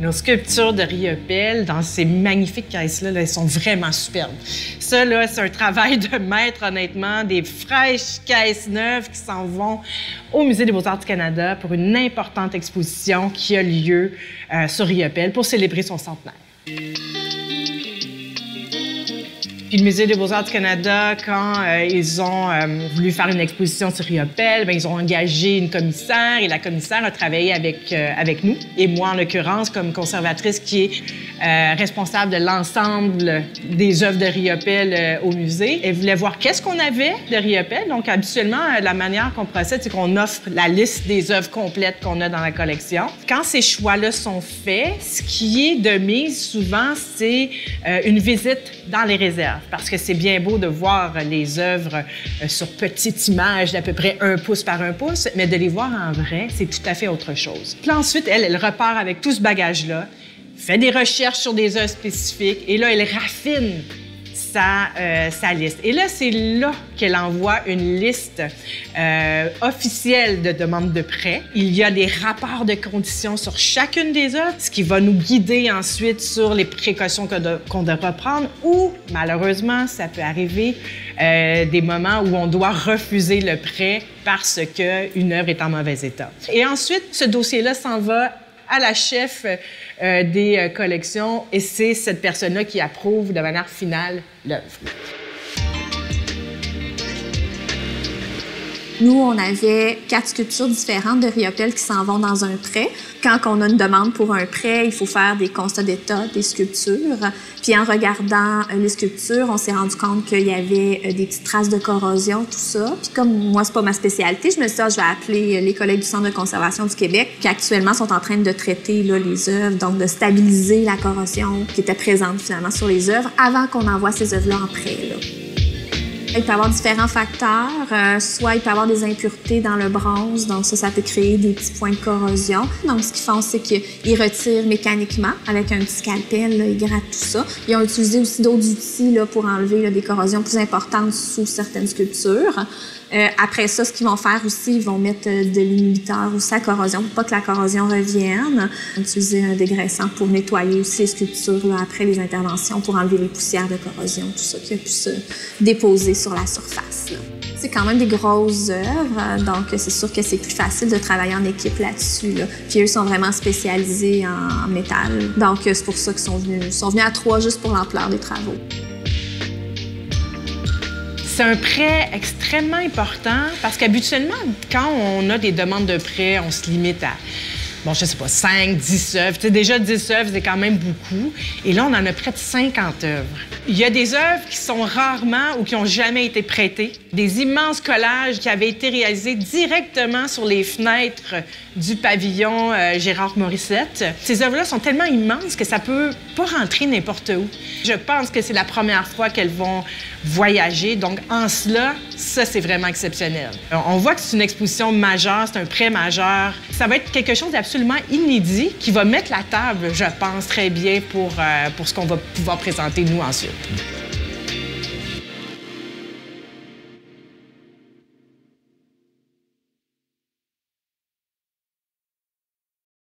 Nos sculptures de Riopelle, dans ces magnifiques caisses-là, elles sont vraiment superbes. Ça, là, c'est un travail de maître, honnêtement. Des fraîches caisses neuves qui s'en vont au Musée des Beaux-Arts du Canada pour une importante exposition qui a lieu sur Riopelle pour célébrer son centenaire. Puis le Musée des Beaux-Arts du Canada, quand ils ont voulu faire une exposition sur Riopelle, bien, ils ont engagé une commissaire et la commissaire a travaillé avec nous. Et moi, en l'occurrence, comme conservatrice qui est responsable de l'ensemble des œuvres de Riopelle au musée. Elle voulait voir qu'est-ce qu'on avait de Riopelle. Donc, habituellement, la manière qu'on procède, c'est qu'on offre la liste des œuvres complètes qu'on a dans la collection. Quand ces choix-là sont faits, ce qui est de mise souvent, c'est une visite dans les réserves. Parce que c'est bien beau de voir les œuvres sur petite image d'à peu près 1 pouce par 1 pouce, mais de les voir en vrai, c'est tout à fait autre chose. Puis ensuite, elle repart avec tout ce bagage-là, fait des recherches sur des œuvres spécifiques, et là, elle raffine sa liste. Et là, c'est là qu'elle envoie une liste officielle de demandes de prêt. Il y a des rapports de conditions sur chacune des œuvres, ce qui va nous guider ensuite sur les précautions qu'on devra prendre ou, malheureusement, ça peut arriver des moments où on doit refuser le prêt parce qu'une œuvre est en mauvais état. Et ensuite, ce dossier-là s'en va à la chef des collections et c'est cette personne-là qui approuve de manière finale l'œuvre. Nous, on avait 4 sculptures différentes de Riopelle qui s'en vont dans un prêt. Quand on a une demande pour un prêt, il faut faire des constats d'état des sculptures. Puis en regardant les sculptures, on s'est rendu compte qu'il y avait des petites traces de corrosion, tout ça. Puis comme moi, c'est pas ma spécialité, je me suis dit, je vais appeler les collègues du Centre de conservation du Québec qui actuellement sont en train de traiter là, les œuvres, donc de stabiliser la corrosion qui était présente finalement sur les œuvres avant qu'on envoie ces œuvres-là en prêt. Là. Il peut y avoir différents facteurs. Soit il peut y avoir des impuretés dans le bronze, donc ça peut créer des petits points de corrosion. Donc, ce qu'ils font, c'est qu'ils retirent mécaniquement avec un petit scalpel, là, ils grattent tout ça. Ils ont utilisé aussi d'autres outils là, pour enlever là, des corrosions plus importantes sous certaines sculptures. Après ça, ce qu'ils vont faire aussi, ils vont mettre de l'inhibiteur aussi à la corrosion pour pas que la corrosion revienne. Utiliser un dégraissant pour nettoyer aussi les sculptures là, après les interventions pour enlever les poussières de corrosion, tout ça qui a pu se déposer sur la surface. C'est quand même des grosses œuvres, donc c'est sûr que c'est plus facile de travailler en équipe là-dessus. Là. Puis eux sont vraiment spécialisés en métal, donc c'est pour ça qu'ils sont venus à 3 juste pour l'ampleur des travaux. C'est un prêt extrêmement important parce qu'habituellement, quand on a des demandes de prêt, on se limite à, bon, je sais pas, 5, 10 œuvres. Tu sais, déjà 10 œuvres, c'est quand même beaucoup. Et là, on en a près de 50 œuvres. Il y a des œuvres qui sont rarement ou qui n'ont jamais été prêtées. Des immenses collages qui avaient été réalisés directement sur les fenêtres du pavillon Gérard Morissette. Ces œuvres-là sont tellement immenses que ça peut pas rentrer n'importe où. Je pense que c'est la première fois qu'elles vont voyager. Donc, en cela, ça, c'est vraiment exceptionnel. On voit que c'est une exposition majeure, c'est un prêt majeur. Ça va être quelque chose d'absolument inédit qui va mettre la table, je pense, très bien pour ce qu'on va pouvoir présenter, nous, ensuite.